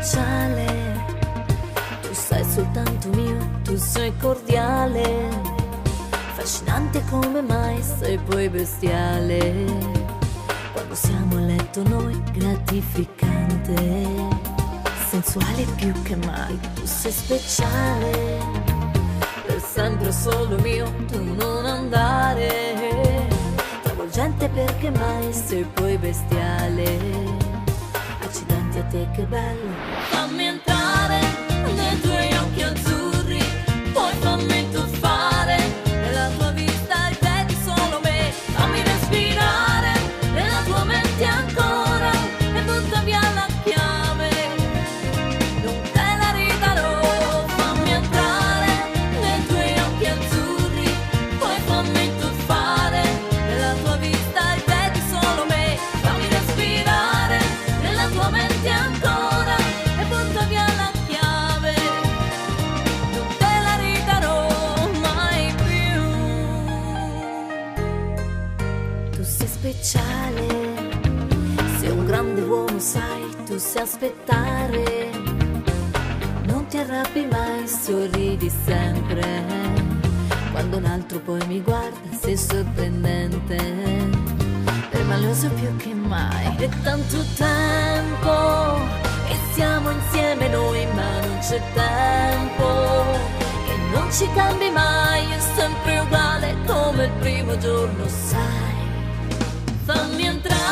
speciale, tu sei soltanto mio, tu sei cordiale, affascinante come mai, sei poi bestiale. Quando siamo a letto noi, gratificante, sensuale più che mai, tu sei speciale, per sempre solo mio, tu non andare, travolgente perché mai, sei poi bestiale. Accidenti a te che bello, fammi entrare nei tuoi occhi azzurri, poi fammi tuffare nella tua vista e vedi solo me, fammi respirare nella tua mente ancora e butta via la chiave, non te la ridarò, fammi entrare nei tuoi occhi azzurri, poi fammi tuffare nella tua vista e vedi solo me, fammi respirare nella tua mente ancora e butta via la chiave, non te la ridarò mai più. Tu sei speciale, sei un grande uomo, sai, tu sai aspettare, non ti arrabbi mai, sorridi sempre, quando un altro poi mi guarda sei sorprendente, permaloso più che mai. È tanto tempo e siamo insieme noi, ma non c'è tempo che non ci cambi mai, è sempre uguale come il primo giorno, sai. Fammi entrare